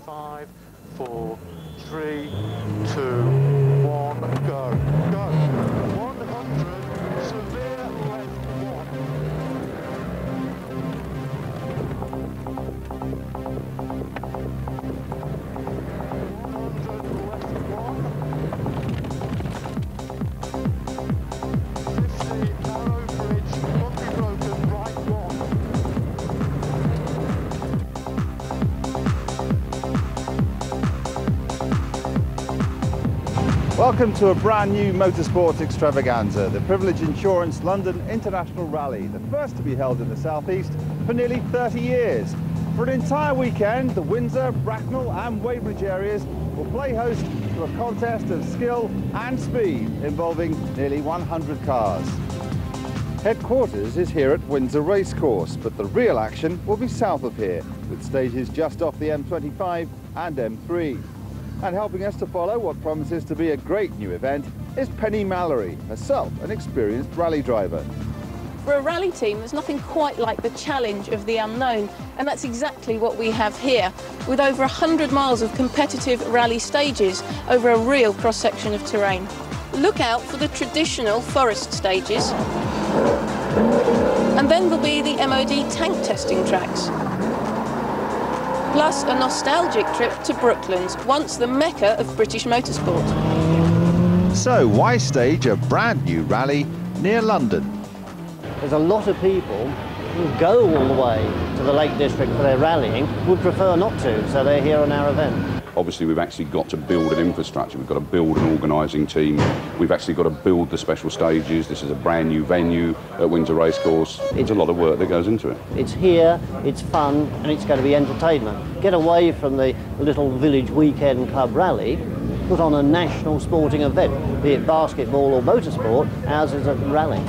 5, 4, 3, 2, 1, go. Go. 100, severe left 1. Welcome to a brand new motorsports extravaganza, the Privilege Insurance London International Rally, the first to be held in the southeast for nearly 30 years. For an entire weekend, the Windsor, Bracknell and Weybridge areas will play host to a contest of skill and speed involving nearly 100 cars. Headquarters is here at Windsor Racecourse, but the real action will be south of here, with stages just off the M25 and M3. And helping us to follow what promises to be a great new event is Penny Mallory, herself an experienced rally driver. For a rally team, there's nothing quite like the challenge of the unknown, and that's exactly what we have here, with over 100 miles of competitive rally stages over a real cross-section of terrain. Look out for the traditional forest stages, and then there'll be the MOD tank testing tracks. Plus a nostalgic trip to Brooklands, once the mecca of British motorsport. So why stage a brand new rally near London? There's a lot of people who go all the way to the Lake District for their rallying, would prefer not to, so they're here on our event. Obviously we've actually got to build an infrastructure, we've got to build an organising team, we've actually got to build the special stages. This is a brand new venue at Windsor Racecourse. There's a lot of work that goes into it. It's here, it's fun, and it's going to be entertainment. Get away from the little village weekend club rally, put on a national sporting event, be it basketball or motorsport. Ours is a rally.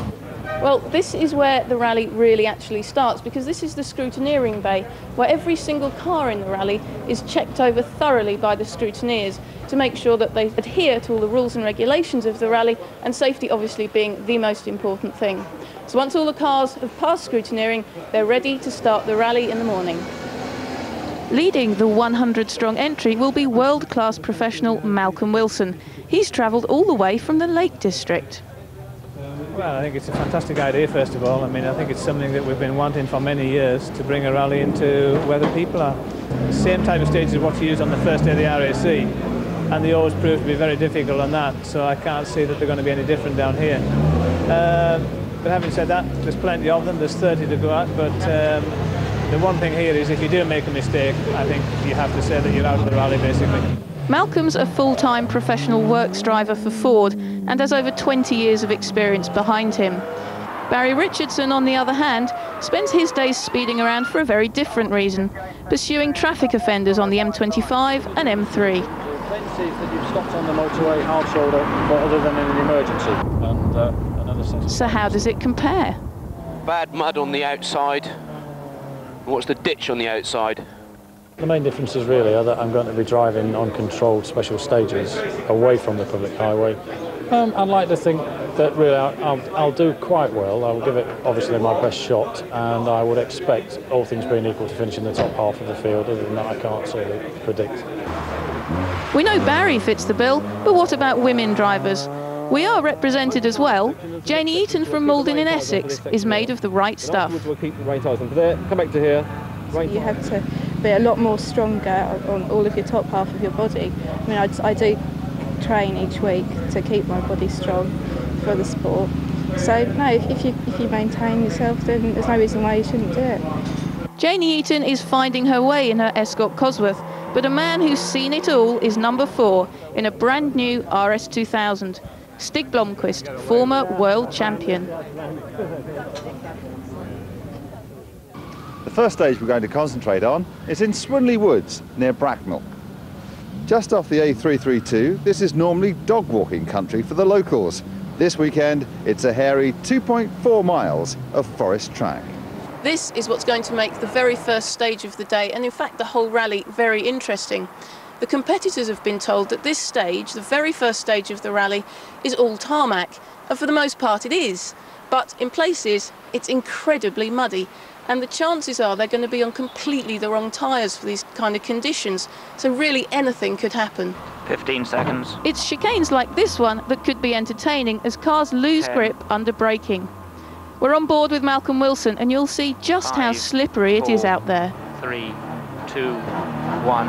Well, this is where the rally really actually starts, because this is the scrutineering bay, where every single car in the rally is checked over thoroughly by the scrutineers to make sure that they adhere to all the rules and regulations of the rally, and safety obviously being the most important thing. So once all the cars have passed scrutineering, they're ready to start the rally in the morning. Leading the 100-strong entry will be world-class professional Malcolm Wilson. He's travelled all the way from the Lake District. Well, I think it's a fantastic idea, first of all. I mean, I think it's something that we've been wanting for many years, to bring a rally into where the people are. The same type of stages as what you used on the first day of the RAC, and they always prove to be very difficult on that, so I can't see that they're going to be any different down here. But having said that, there's plenty of them, there's 30 to go at, but the one thing here is if you do make a mistake, I think you have to say that you're out of the rally, basically. Malcolm's a full-time professional works driver for Ford and has over 20 years of experience behind him. Barry Richardson, on the other hand, spends his days speeding around for a very different reason, pursuing traffic offenders on the M25 and M3. Then sees that you've stopped on the motorway hard shoulder, but other than in an emergency. And another set. So how does it compare? Bad mud on the outside. What's the ditch on the outside? The main difference is really that I'm going to be driving on controlled special stages away from the public highway. I'd like to think that really I'll do quite well. I'll give it obviously my best shot, and I would expect, all things being equal, to finish in the top half of the field. Other than that, I can't sort of predict. We know Barry fits the bill, but what about women drivers? We are represented as well. Janie Eaton from Maldon in Essex is made of the right stuff. We'll keep the rein ties on there. Come back to here. You have to be a lot more stronger on all of your top half of your body. I mean, I do train each week to keep my body strong for the sport. So no, if you maintain yourself, then there's no reason why you shouldn't do it. Janie Eaton is finding her way in her Escort Cosworth, but a man who's seen it all is number 4 in a brand new RS 2000. Stig Blomqvist, former world champion. The first stage we're going to concentrate on is in Swinley Woods near Bracknell. Just off the A332, this is normally dog walking country for the locals. This weekend, it's a hairy 2.4 miles of forest track. This is what's going to make the very first stage of the day, and in fact the whole rally, very interesting. The competitors have been told that this stage, the very first stage of the rally, is all tarmac, and for the most part it is. But in places, it's incredibly muddy, And the chances are they're going to be on completely the wrong tyres for these kind of conditions. So really anything could happen. 15 seconds. It's chicanes like this one that could be entertaining as cars lose 10. grip under braking. We're on board with Malcolm Wilson and you'll see just how slippery it is out there. 3, 2, 1,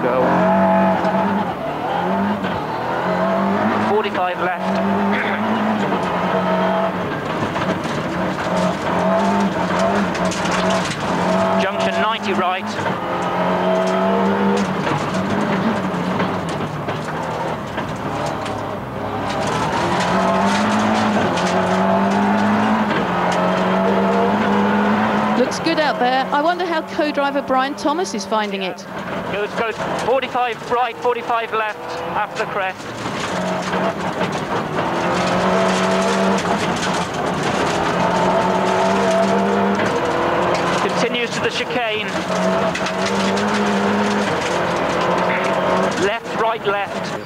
go. 45 left. Junction 90 right. Looks good out there. I wonder how co-driver Brian Thomas is finding it. Goes 45 right, 45 left after the crest. Continues to the chicane. Left, right, left.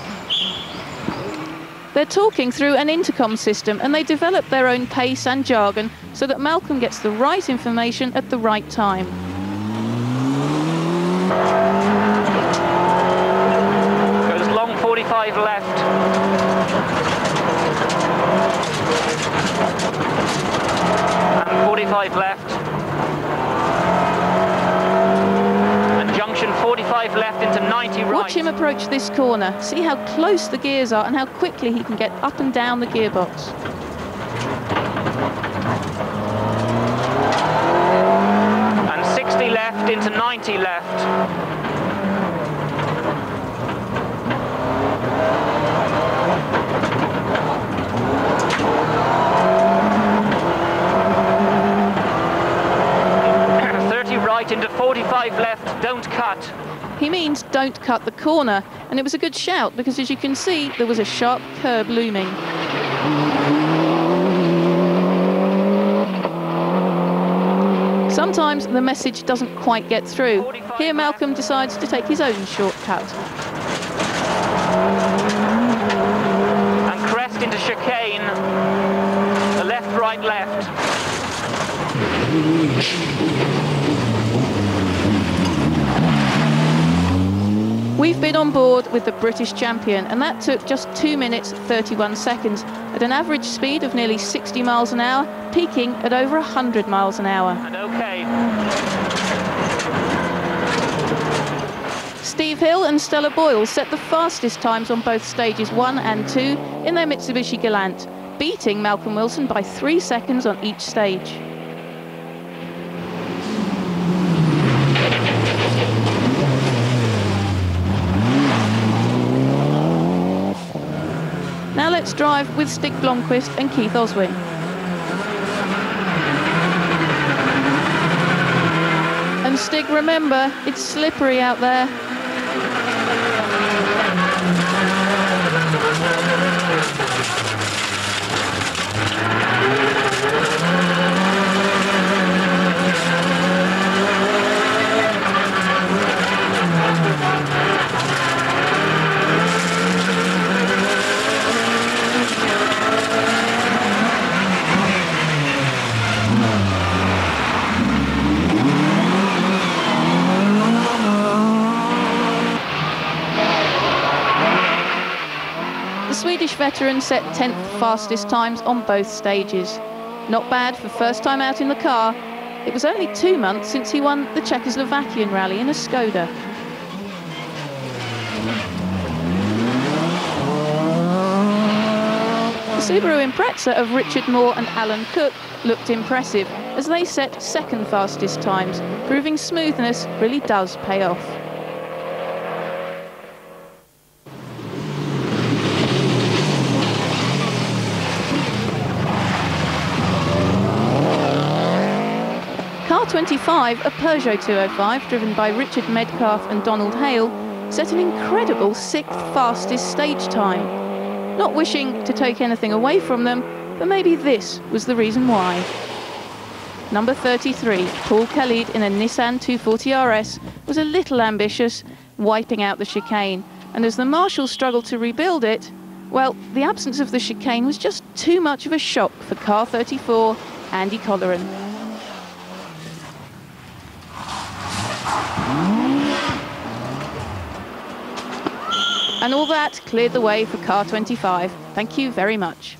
They're talking through an intercom system and they develop their own pace and jargon so that Malcolm gets the right information at the right time. Goes long 45 left. And 45 left. And junction 45 left into 90 right. Watch him approach this corner. See how close the gears are and how quickly he can get up and down the gearbox. And 60 left into 90 left. Into 45 left, don't cut. He means don't cut the corner, and it was a good shout because as you can see there was a sharp curb looming. Sometimes the message doesn't quite get through. Here Malcolm decides to take his own shortcut. And crest into chicane. The left, right, left. We've been on board with the British champion, and that took just 2 minutes 31 seconds at an average speed of nearly 60 miles an hour, peaking at over 100 miles an hour. And okay. Steve Hill and Stella Boyle set the fastest times on both stages 1 and 2 in their Mitsubishi Galant, beating Malcolm Wilson by 3 seconds on each stage. Now let's drive with Stig Blomqvist and Keith Oswin. And Stig, remember, it's slippery out there. Swedish veteran set 10th fastest times on both stages. Not bad for first time out in the car. It was only 2 months since he won the Czechoslovakian rally in a Skoda. The Subaru Impreza of Richard Moore and Alan Cook looked impressive as they set second fastest times, proving smoothness really does pay off. Car 25, a Peugeot 205 driven by Richard Metcalf and Donald Hale, set an incredible 6th fastest stage time. Not wishing to take anything away from them, but maybe this was the reason why. Number 33, Paul Khalid in a Nissan 240 RS, was a little ambitious, wiping out the chicane, and as the marshals struggled to rebuild it, well, the absence of the chicane was just too much of a shock for car 34, Andy Colleran. And all that cleared the way for car 25. Thank you very much.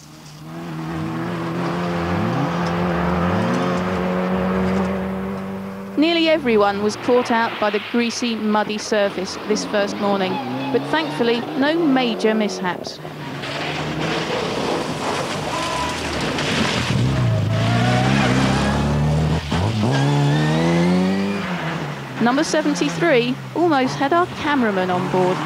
Nearly everyone was caught out by the greasy, muddy surface this first morning, but thankfully no major mishaps. Number 73 almost had our cameraman on board.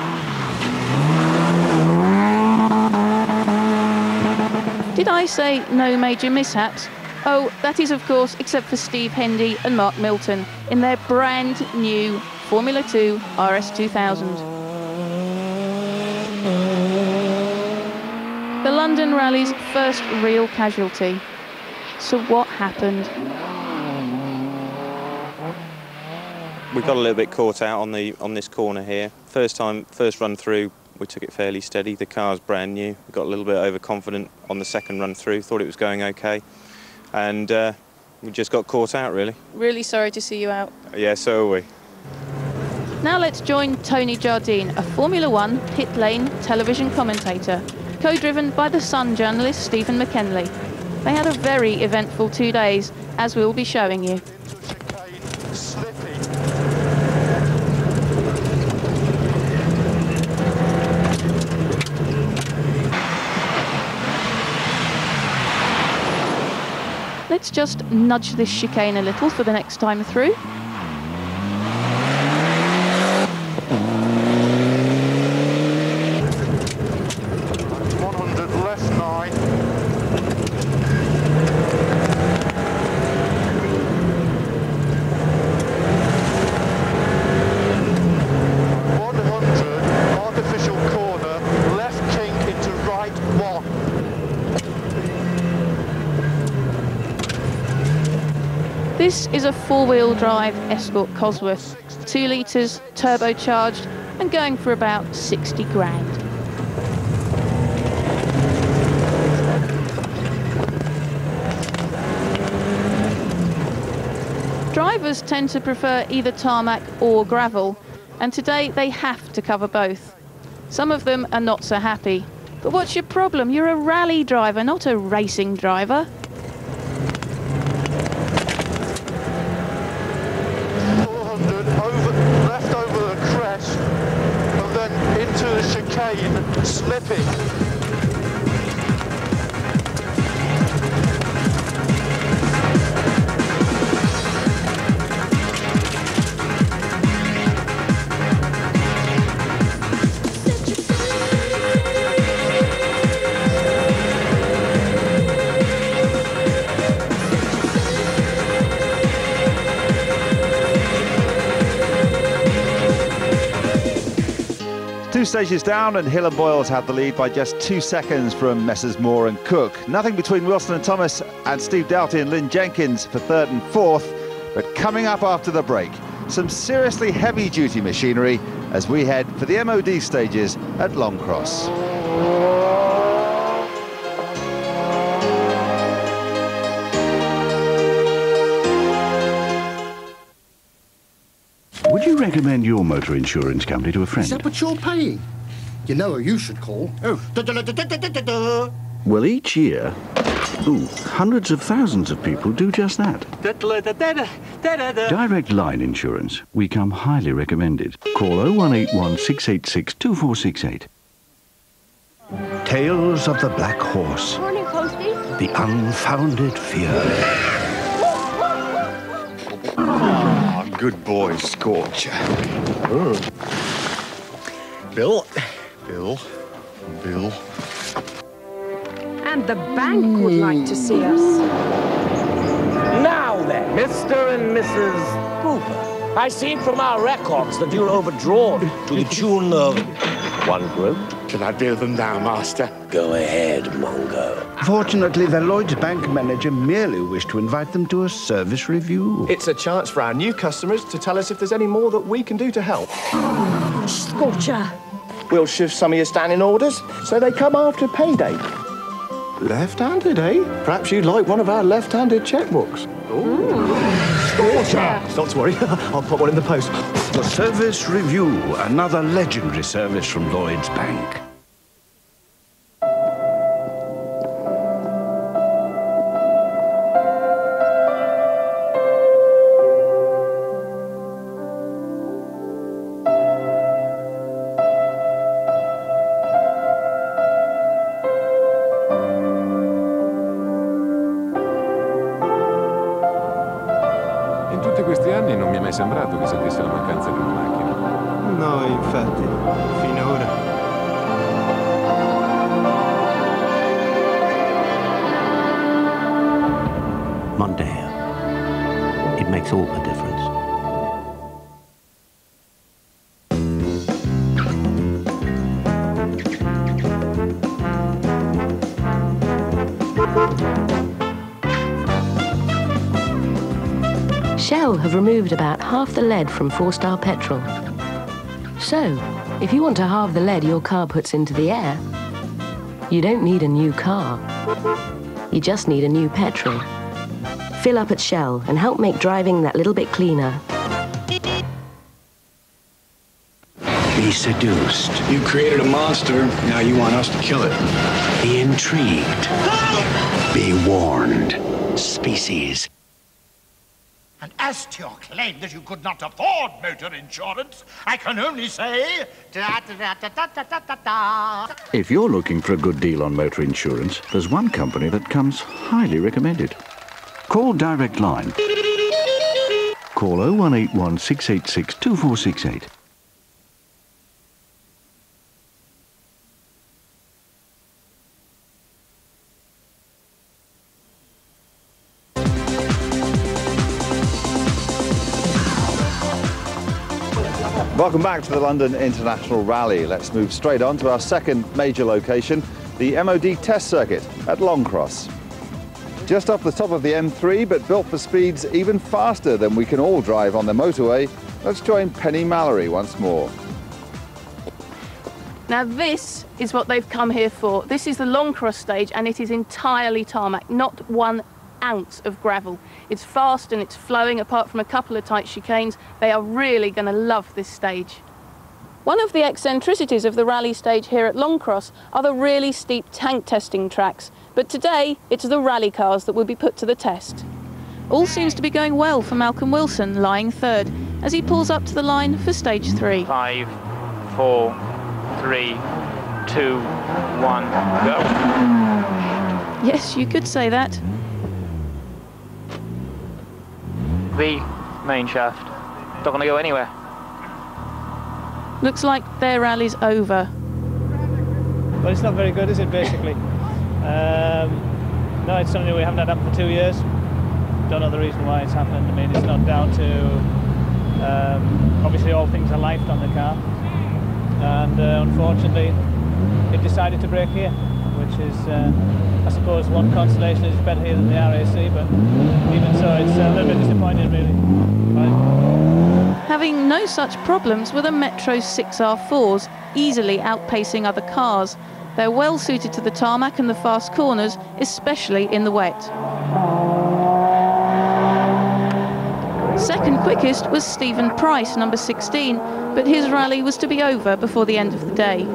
Did I say no major mishaps? Oh, that is of course except for Steve Hendy and Mark Milton in their brand new Formula 2 RS2000. The London Rally's first real casualty. So what happened? We got a little bit caught out on this corner here. First run through, we took it fairly steady. The car's brand new. We got a little bit overconfident on the second run through. Thought it was going okay, and we just got caught out really. Really sorry to see you out. Yeah, so are we. Now let's join Tony Jardine, a Formula 1 pit lane television commentator, co-driven by the Sun journalist Stephen McKenley. They had a very eventful 2 days, as we'll be showing you. Let's just nudge this chicane a little for the next time through. This is a four-wheel drive Escort Cosworth, 2 litres, turbocharged, and going for about 60 grand. Drivers tend to prefer either tarmac or gravel, and today they have to cover both. Some of them are not so happy. But what's your problem? You're a rally driver, not a racing driver. Slipping. Two stages down, and Hill and Boyles have the lead by just 2 seconds from Messrs Moore and Cook. Nothing between Wilson and Thomas and Steve Doughty and Lynn Jenkins for third and fourth. But coming up after the break, some seriously heavy-duty machinery as we head for the MOD stages at Longcross. Would you recommend your motor insurance company to a friend? Is that what you're paying? You know who you should call. Oh. Well, each year, hundreds of thousands of people do just that. Direct Line Insurance. We come highly recommended. Call 0181 686 2468. Tales of the Black Horse. Morning, Posty. The unfounded fear. Good boy, Scorcher. Bill. And the bank would like to see us. Now then, Mr. and Mrs. Cooper, I see from our records that you're overdrawn to the tune of 1 groat. Can I bill them now, Master? Go ahead, Mongo. Fortunately, the Lloyd's bank manager merely wished to invite them to a service review. It's a chance for our new customers to tell us if there's any more that we can do to help. Scorcher. We'll shift some of your standing orders so they come after payday. Left-handed, eh? Perhaps you'd like one of our left-handed checkbooks. Ooh. Scorcher! Not to worry, I'll put one in the post. The Service Review, another legendary service from Lloyds Bank. In tutti questi anni non mi è mai sembrato che sentisse la mancanza di una macchina. No, infatti, finora. Mondeo. It makes all the difference. Shell have removed about half the lead from 4-star petrol. So, if you want to halve the lead your car puts into the air, you don't need a new car. You just need a new petrol. Fill up at Shell and help make driving that little bit cleaner. Be seduced. You created a monster, now you want us to kill it. Be intrigued. Be warned. Species. And as to your claim that you could not afford motor insurance, I can only say... da-da-da-da-da-da-da. If you're looking for a good deal on motor insurance, there's one company that comes highly recommended. Call Direct Line. Call 0181 686 2468. Welcome back to the London International Rally. Let's move straight on to our second major location, the MOD test circuit at Longcross. Just off the top of the M3, but built for speeds even faster than we can all drive on the motorway, let's join Penny Mallory once more. Now this is what they've come here for. This is the Longcross stage and it is entirely tarmac, not 1 ounce of gravel. It's fast and it's flowing, apart from a couple of tight chicanes. They are really going to love this stage. One of the eccentricities of the rally stage here at Longcross are the really steep tank testing tracks, but today it's the rally cars that will be put to the test. All seems to be going well for Malcolm Wilson, lying third, as he pulls up to the line for stage 3. 5, 4, 3, 2, 1, go. Yes, you could say that. The main shaft. Not going to go anywhere. Looks like their rally's over. Well, it's not very good, is it, basically? No, it's something we haven't had happen for 2 years. Don't know the reason why it's happened. I mean, it's not down to... obviously, all things are lifed on the car. And unfortunately, it decided to break here, which is, I suppose, one consolation is better here than the RAC, but even so, it's a little bit disappointing, really. Having no such problems were the Metro 6R4s, easily outpacing other cars. They're well suited to the tarmac and the fast corners, especially in the wet. Second quickest was Stephen Price, number 16, but his rally was to be over before the end of the day.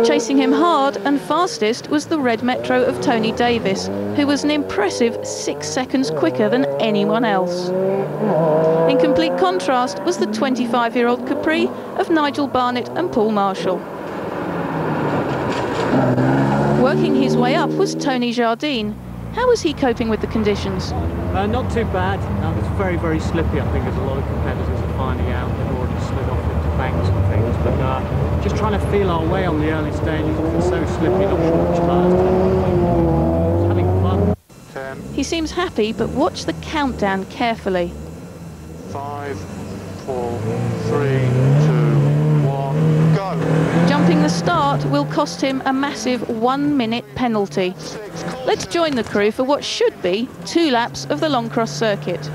Chasing him hard and fastest was the red Metro of Tony Davis, who was an impressive 6 seconds quicker than anyone else. In complete contrast was the 25-year-old Capri of Nigel Barnett and Paul Marshall. Working his way up was Tony Jardine. How was he coping with the conditions? Not too bad. It's very, very slippy, I think, as a lot of competitors are finding out. They've already slid off into banks and things, but just trying to feel our way on the early stages. It's so slippy, not sure which tyres to use. Having fun. 10. He seems happy, but watch the countdown carefully. 5, 4, 3, 2, 1, go. Jumping the start will cost him a massive 1-minute penalty. Let's join the crew for what should be 2 laps of the Longcross circuit.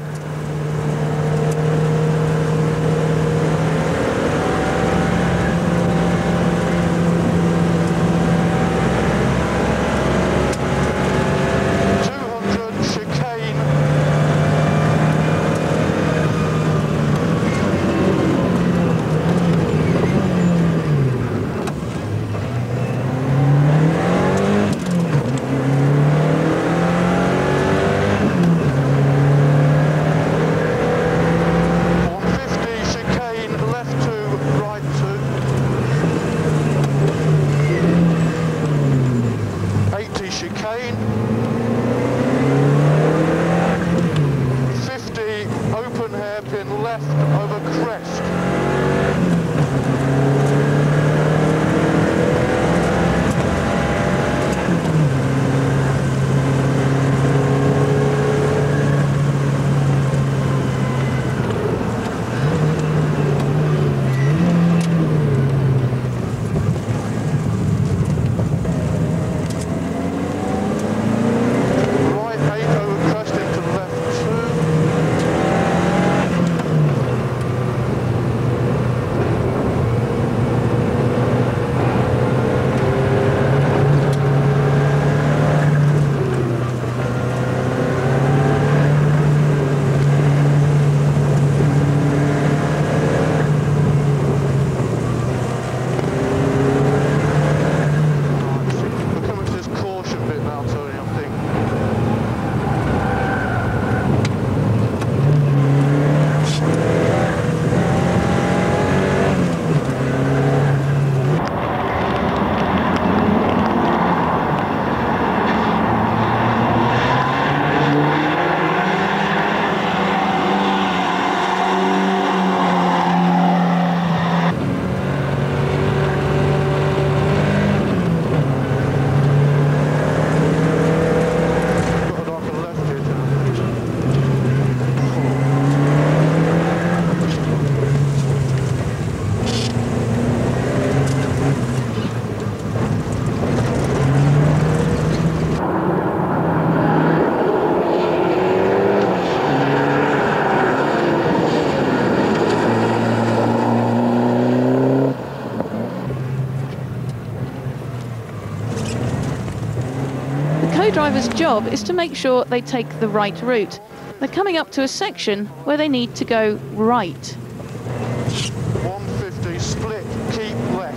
driver's job is to make sure they take the right route. They're coming up to a section where they need to go right. 150, split, keep left.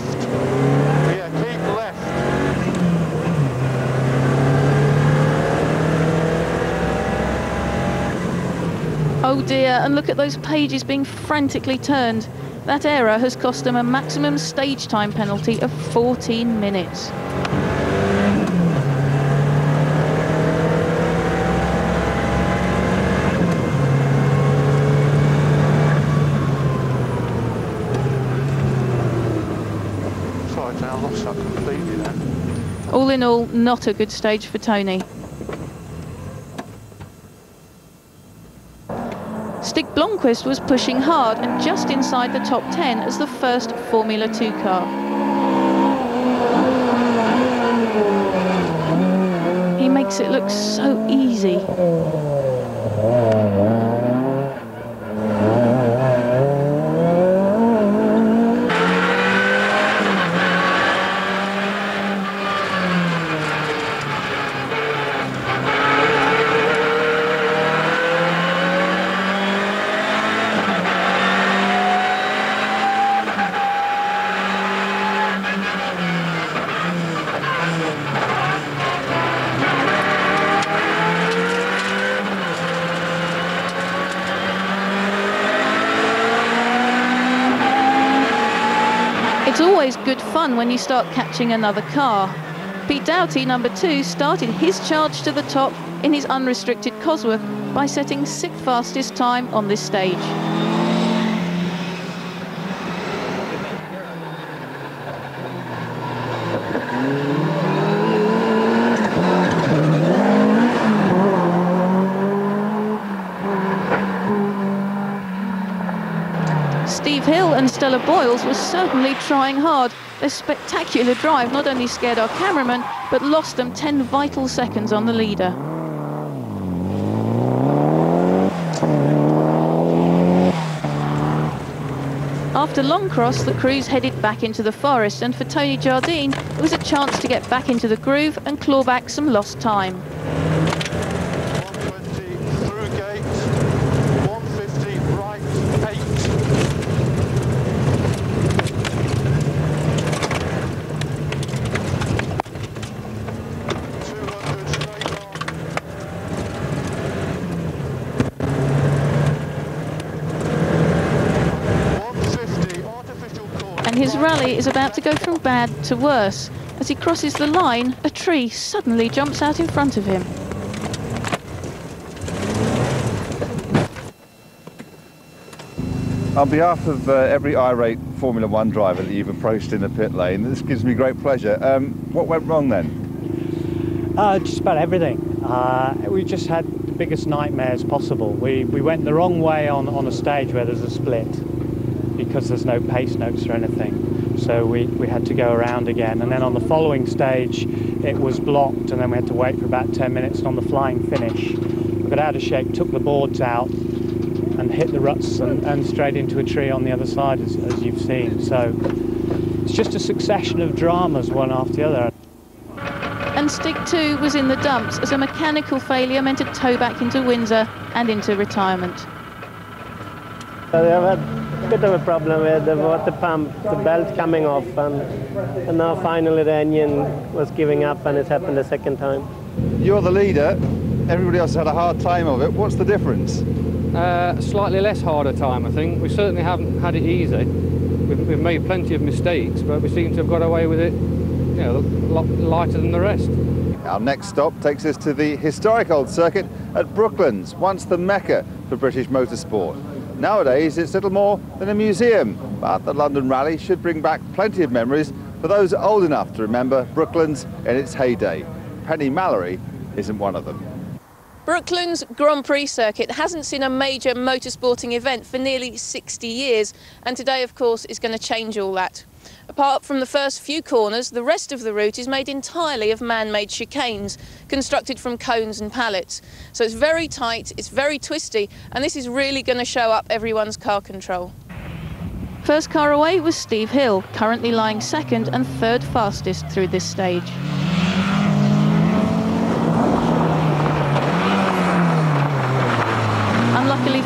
Yeah, keep left. Oh dear, and look at those pages being frantically turned. That error has cost them a maximum stage time penalty of 14 minutes. I lost that completely then. All in all, not a good stage for Tony. Stig Blomqvist was pushing hard and just inside the top 10 as the first Formula 2 car. He makes it look so easy. It's always good fun when you start catching another car. Pete Doughty, number 2, started his charge to the top in his unrestricted Cosworth by setting 6th fastest time on this stage. Steve Hill and Stella Boyles were certainly trying hard. Their spectacular drive not only scared our cameraman, but lost them 10 vital seconds on the leader. After Longcross, the crews headed back into the forest, and for Tony Jardine, it was a chance to get back into the groove and claw back some lost time. And his rally is about to go from bad to worse. As he crosses the line, a tree suddenly jumps out in front of him. On behalf of every irate Formula One driver that you've approached in the pit lane, this gives me great pleasure. What went wrong then? Just about everything. We just had the biggest nightmares possible. We went the wrong way on a stage where there's a split, because there's no pace notes or anything. So we had to go around again. And then on the following stage, it was blocked, and then we had to wait for about 10 minutes. And on the flying finish, we got out of shape, took the boards out, and hit the ruts and straight into a tree on the other side, as you've seen. So it's just a succession of dramas, one after the other. And Stig 2 was in the dumps as a mechanical failure meant a tow back into Windsor and into retirement. They have had a bit of a problem with the water pump, the belt coming off, and now finally the engine was giving up, and it's happened a second time. You're the leader. Everybody else had a hard time of it. What's the difference? Slightly less harder time, I think. We certainly haven't had it easy. We've made plenty of mistakes, but we seem to have got away with it, you know, a lot lighter than the rest. Our next stop takes us to the historic old circuit at Brooklands, once the mecca for British motorsport. Nowadays, it's little more than a museum, but the London Rally should bring back plenty of memories for those old enough to remember Brooklands in its heyday. Penny Mallory isn't one of them. Brooklands Grand Prix circuit hasn't seen a major motorsporting event for nearly 60 years, and today, of course, is going to change all that. Apart from the first few corners, the rest of the route is made entirely of man-made chicanes, constructed from cones and pallets. So it's very tight, it's very twisty, and this is really going to show up everyone's car control. First car away was Steve Hill, currently lying second and third fastest through this stage.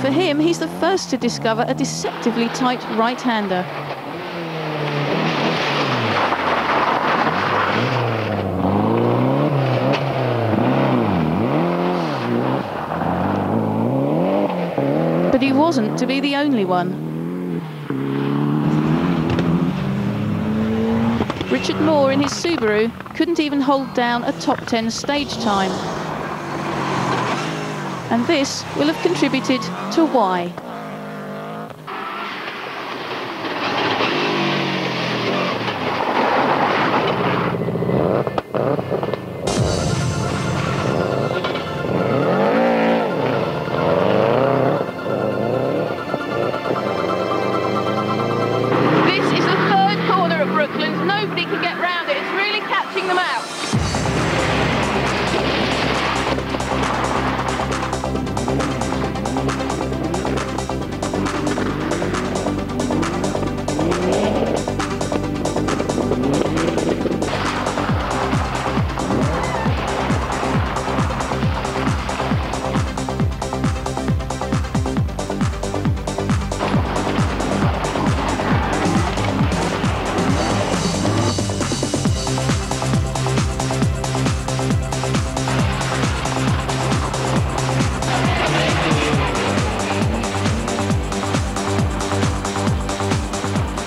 for him, he's the first to discover a deceptively tight right-hander. But he wasn't to be the only one. Richard Moore in his Subaru couldn't even hold down a top 10 stage time. And this will have contributed to why.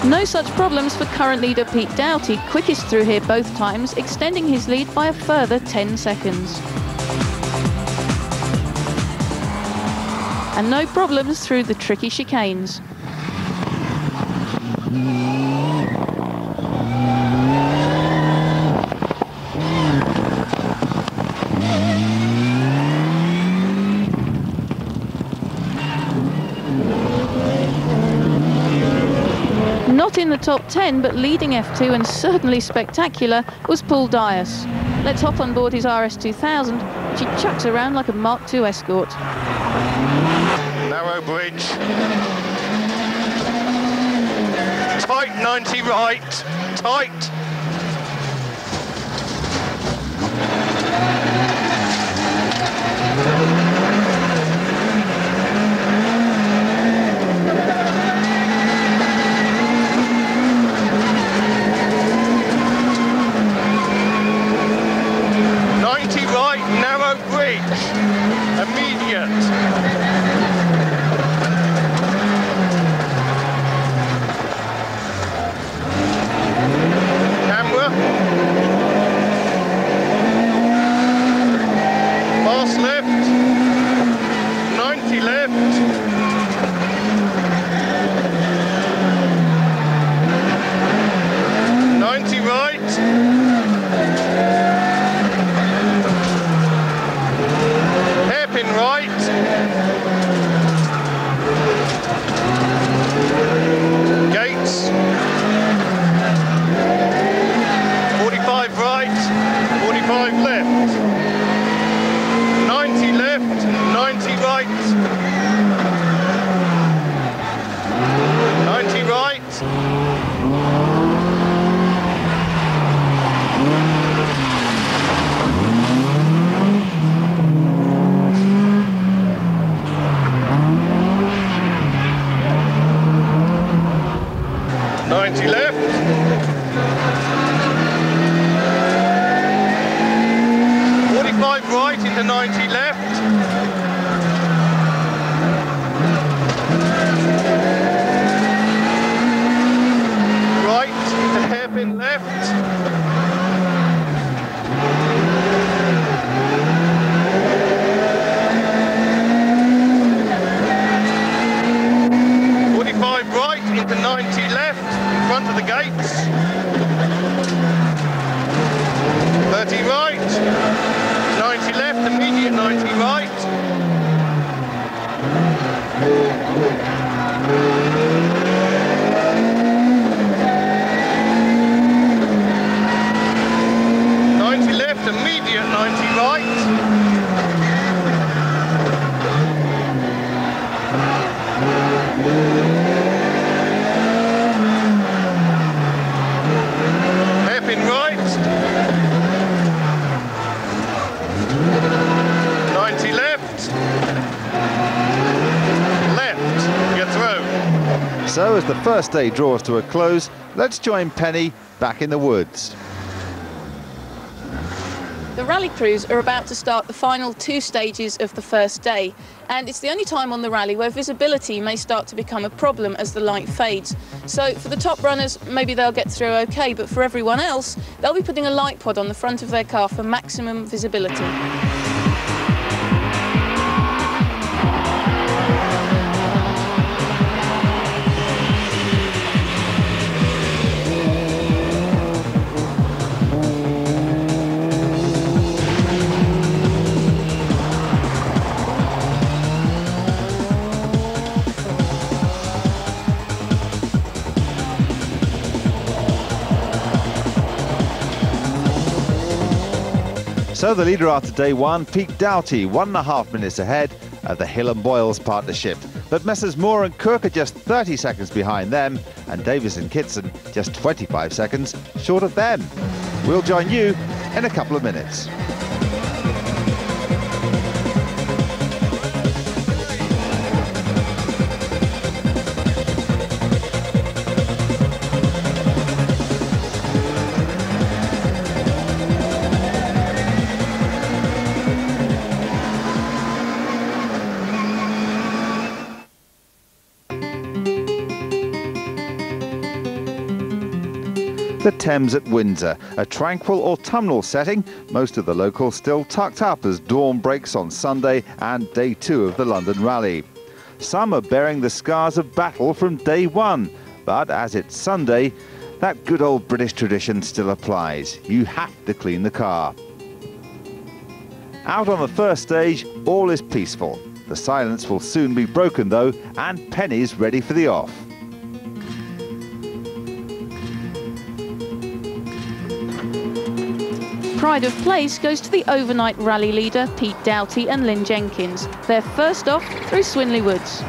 No such problems for current leader Pete Doughty, quickest through here both times, extending his lead by a further 10 seconds. And no problems through the tricky chicanes. Not in the top 10, but leading F2 and certainly spectacular was Paul Dias. Let's hop on board his RS2000, which he chucks around like a Mark II Escort. Narrow bridge. Tight 90 right. Tight. Immediate. Camera. Fast left. 90 left. Gates. 45 right, 45 left. 90 left, 90 right. 90 right. Left. 45 right into 90 left. Right into hairpin left. Into 90 left, in front of the gates. 30 right, 90 left, immediate 90 right. the first day draws to a close, let's join Penny back in the woods. The rally crews are about to start the final 2 stages of the first day, and it's the only time on the rally where visibility may start to become a problem as the light fades. So for the top runners, maybe they'll get through okay, but for everyone else, they'll be putting a light pod on the front of their car for maximum visibility. So the leader after day one, Pete Doughty, 1.5 minutes ahead of the Hill and Boyles partnership. But Messrs Moore and Cook are just 30 seconds behind them, and Davis and Kitson just 25 seconds short of them. We'll join you in a couple of minutes. The Thames at Windsor, a tranquil autumnal setting, most of the locals still tucked up as dawn breaks on Sunday and day 2 of the London Rally. Some are bearing the scars of battle from day 1, but as it's Sunday, that good old British tradition still applies. You have to clean the car. Out on the first stage, all is peaceful. The silence will soon be broken though, and Penny's ready for the off. Pride of place goes to the overnight rally leader Pete Doughty and Lynn Jenkins. They're first off through Swinley Woods.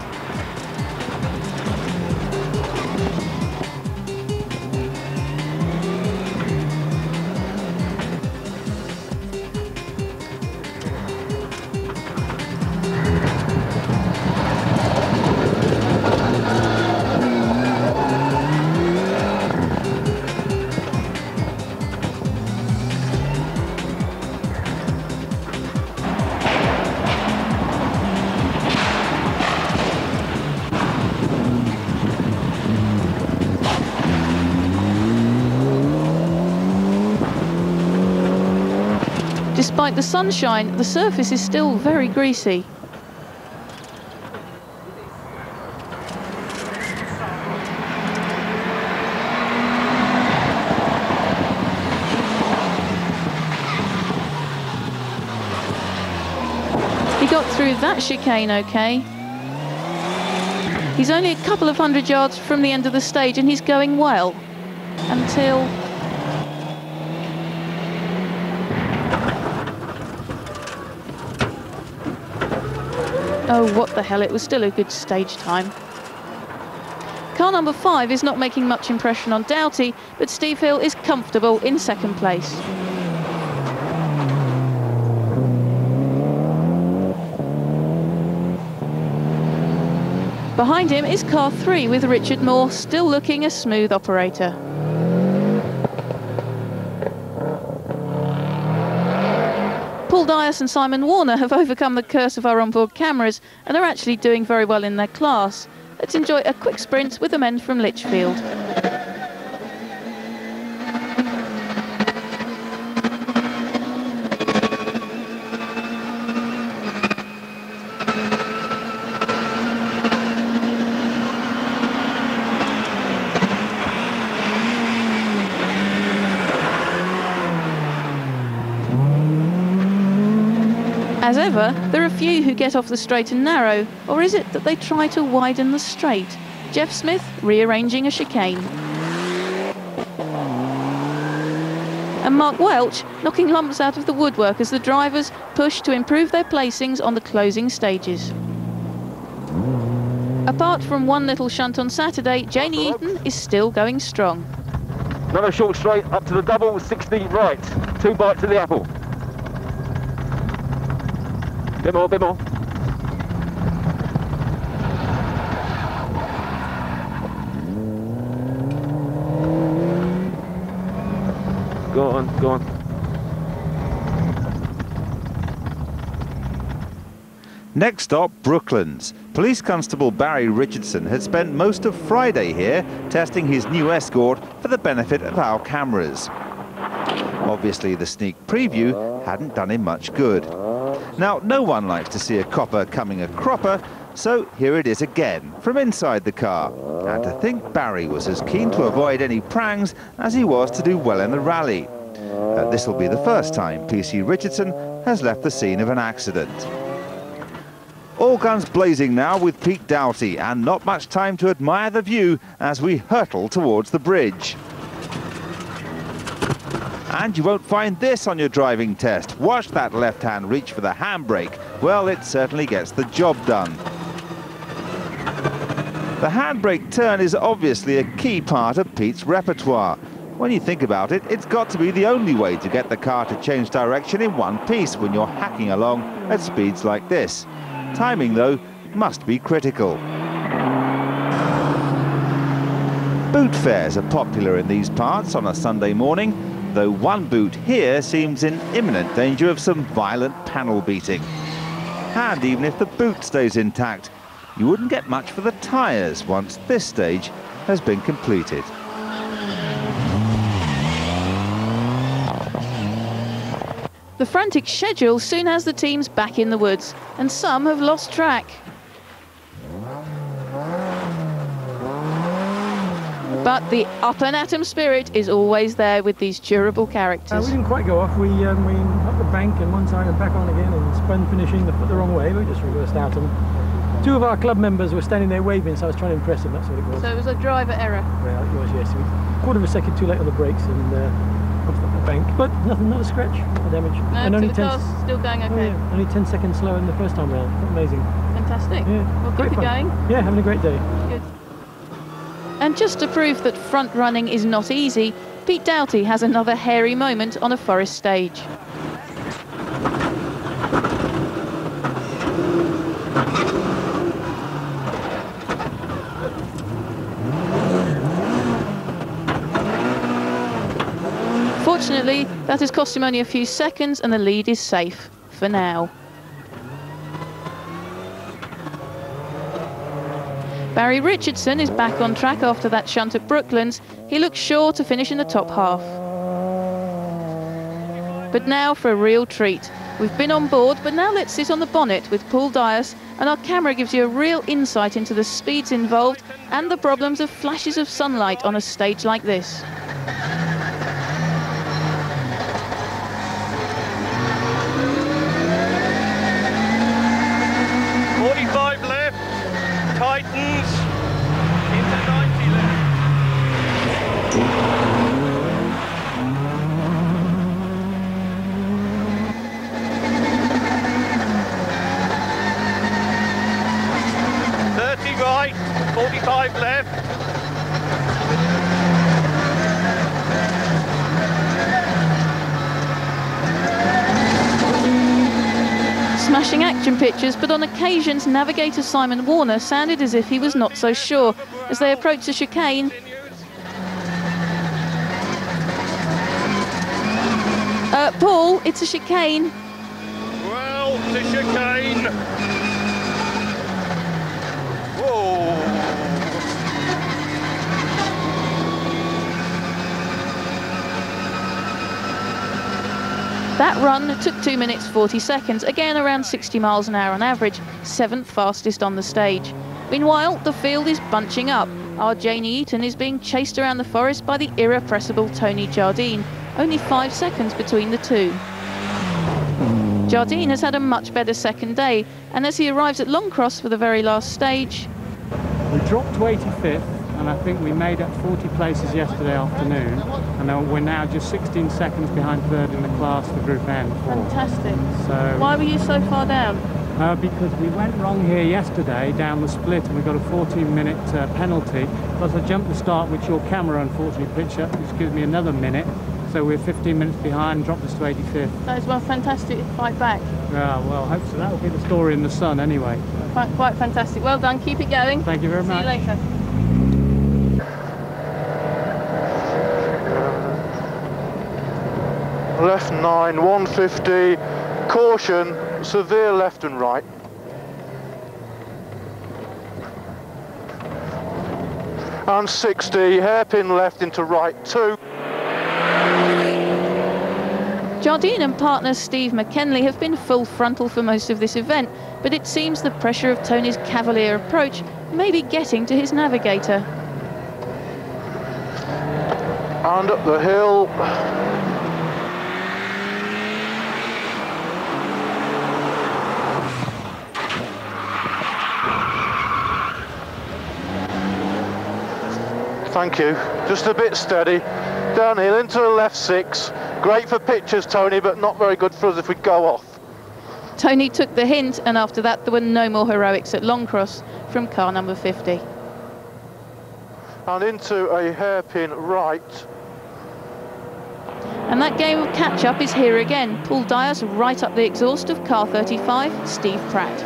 Despite the sunshine, the surface is still very greasy. He got through that chicane okay. He's only a couple of 100 yards from the end of the stage and he's going well until... Oh, what the hell, it was still a good stage time. Car number 5 is not making much impression on Doughty, but Steve Hill is comfortable in second place. Behind him is car 3 with Richard Moore still looking a smooth operator. Paul Dias and Simon Warner have overcome the curse of our onboard cameras and are actually doing very well in their class. Let's enjoy a quick sprint with the men from Lichfield. As ever, there are few who get off the straight and narrow, or is it that they try to widen the straight? Jeff Smith rearranging a chicane. And Mark Welch knocking lumps out of the woodwork as the drivers push to improve their placings on the closing stages. Apart from one little shunt on Saturday, Janie Eaton is still going strong. Another short straight up to the double, 60 right, 2 bites of the apple. Bit more, bit more. Go on, go on. Next stop, Brooklands. Police Constable Barry Richardson had spent most of Friday here testing his new Escort for the benefit of our cameras. Obviously, the sneak preview hadn't done him much good. Now, no one likes to see a copper coming a cropper, so here it is again, from inside the car. And to think Barry was as keen to avoid any prangs as he was to do well in the rally. This will be the first time PC Richardson has left the scene of an accident. All guns blazing now with Pete Doughty, and not much time to admire the view as we hurtle towards the bridge. And you won't find this on your driving test. Watch that left-hand reach for the handbrake. Well, it certainly gets the job done. The handbrake turn is obviously a key part of Pete's repertoire. When you think about it, it's got to be the only way to get the car to change direction in one piece when you're hacking along at speeds like this. Timing, though, must be critical. Boot fairs are popular in these parts on a Sunday morning, though one boot here seems in imminent danger of some violent panel beating. And even if the boot stays intact, you wouldn't get much for the tyres once this stage has been completed. The frantic schedule soon has the teams back in the woods, and some have lost track. But the up and atom spirit is always there with these durable characters. We didn't quite go off. We up the bank and one side and back on again and spun finishing the foot the wrong way. We just reversed out them. Two of our club members were standing there waving, so I was trying to impress them. That's what it was. So it was a driver error? Well, it was, yes. Quarter of a second too late on the brakes and off the bank, but nothing, not a scratch, no damage. No, and only so the car's still going okay? Oh, yeah, only 10 seconds slower than the first time round. Amazing. Fantastic. Yeah, well, keep it going. Yeah, having a great day. Good. And just to prove that front running is not easy, Pete Doughty has another hairy moment on a forest stage. Fortunately, that has cost him only a few seconds and the lead is safe, for now. Barry Richardson is back on track after that shunt at Brooklands. He looks sure to finish in the top half. But now for a real treat. We've been on board, but now let's sit on the bonnet with Paul Dias, and our camera gives you a real insight into the speeds involved and the problems of flashes of sunlight on a stage like this. Tightens into 90 left. Right, 45 left. Smashing action pictures, but on occasions navigator Simon Warner sounded as if he was not so sure as they approached the chicane. Paul, it's a chicane. Well, it's a chicane. Whoa. That run took 2 minutes 40 seconds, again around 60 miles an hour on average, 7th fastest on the stage. Meanwhile, the field is bunching up. Our Janie Eaton is being chased around the forest by the irrepressible Tony Jardine, only 5 seconds between the two. Jardine has had a much better second day, and as he arrives at Longcross for the very last stage... We dropped to 85th, and I think we made up 40 places yesterday afternoon, and we're now just 16 seconds behind third in the class for Group N. Fantastic. So, why were you so far down? Because we went wrong here yesterday down the split and we got a 14-minute penalty. Plus I jumped the start, which your camera unfortunately picked up, which gives me another minute. So we're 15 minutes behind, dropped us to 85th. That is one fantastic fight back. Yeah, well, hopefully that will be the story in the sun anyway. Quite fantastic. Well done. Keep it going. Thank you very much. See you later. left 9, 150, caution, severe left and right. And 60, hairpin left into right 2. Jardine and partner Steve McKenley have been full frontal for most of this event, but it seems the pressure of Tony's cavalier approach may be getting to his navigator. And up the hill. Thank you. Just a bit steady. Downhill into the left 6. Great for pictures, Tony, but not very good for us if we go off. Tony took the hint, and after that there were no more heroics at Longcross from car number 50. And into a hairpin right. And that game of catch-up is here again. Paul Dyers right up the exhaust of car 35, Steve Pratt.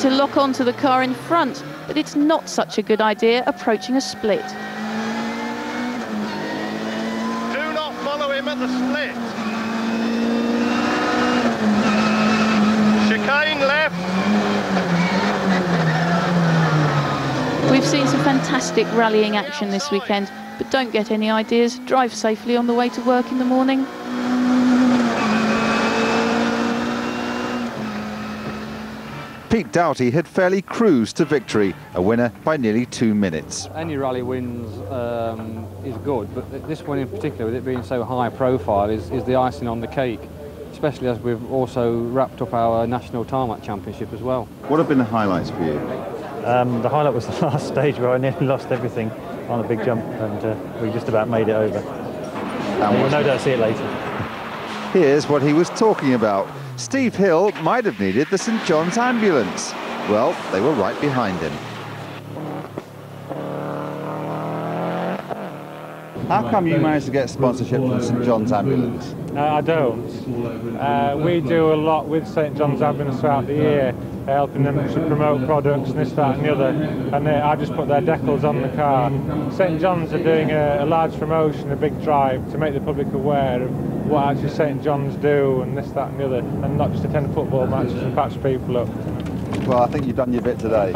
To lock onto the car in front, but it's not such a good idea approaching a split. Do not follow him at the split. Chicane left. We've seen some fantastic rallying action this weekend, but don't get any ideas. Drive safely on the way to work in the morning. Pete Doughty had fairly cruised to victory, a winner by nearly 2 minutes. Any rally wins is good, but this one in particular, with it being so high profile, is the icing on the cake, especially as we've also wrapped up our National Tarmac Championship as well. What have been the highlights for you? The highlight was the last stage where I nearly lost everything on a big jump, and we just about made it over. We'll no doubt see it later. Here's what he was talking about. Steve Hill might have needed the St John's ambulance. Well, they were right behind him. How come you managed to get sponsorship from St John's ambulance? I don't. We do a lot with St John's ambulance throughout the year, helping them to promote products and this, that and the other, and I just put their decals on the car. St John's are doing a large promotion, a big drive to make the public aware of what actually St John's do and this, that and the other, and not just attend football matches and patch people up. Well, I think you've done your bit today.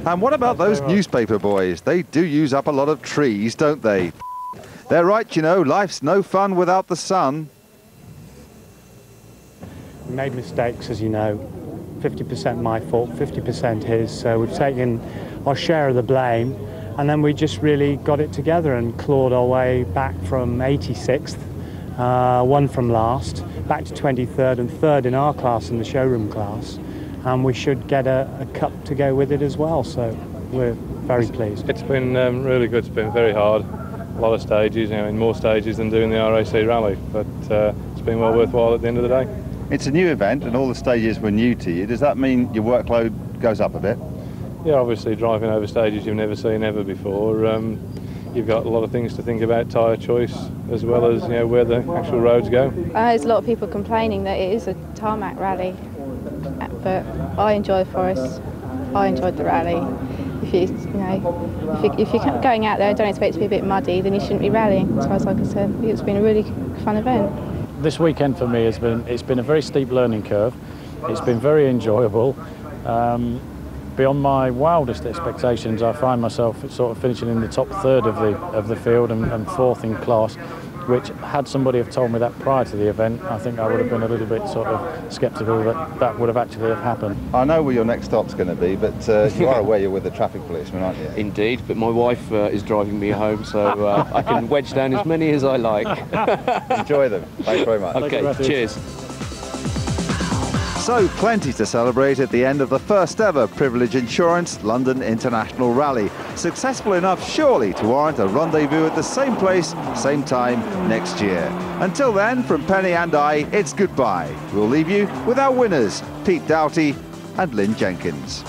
And what about those newspaper boys? They do use up a lot of trees, don't they? They're right, you know, life's no fun without the sun. We made mistakes, as you know. 50% my fault, 50% his, so we've taken our share of the blame, and then we just really got it together and clawed our way back from 86th, one from last, back to 23rd and 3rd in our class, in the showroom class, and we should get a cup to go with it as well, so we're very pleased. It's been really good. It's been very hard. A lot of stages, you know, in more stages than doing the RAC rally, but it's been well worthwhile at the end of the day. It's a new event and all the stages were new to you. Does that mean your workload goes up a bit? Yeah, obviously driving over stages you've never seen ever before. You've got a lot of things to think about, tyre choice, as well as, you know, where the actual roads go. There's a lot of people complaining that it is a tarmac rally, but I enjoy the forest. I enjoyed the rally. If you're going out there and don't expect it to be a bit muddy, then you shouldn't be rallying, as far as I'm concerned. It's been a really fun event. This weekend for me it's been a very steep learning curve. It's been very enjoyable. Beyond my wildest expectations, I find myself sort of finishing in the top third of the field and fourth in class, which, had somebody have told me that prior to the event, I think I would have been a little bit sort of sceptical that would have actually have happened. I know where your next stop's going to be, but you are aware you're with the traffic policeman, aren't you? Indeed, but my wife is driving me home, so I can wedge down as many as I like. Enjoy them. Thanks very much. Okay, cheers. So plenty to celebrate at the end of the first ever Privilege Insurance London International Rally. Successful enough surely to warrant a rendezvous at the same place, same time next year. Until then, from Penny and I, it's goodbye. We'll leave you with our winners, Pete Doughty and Lynn Jenkins.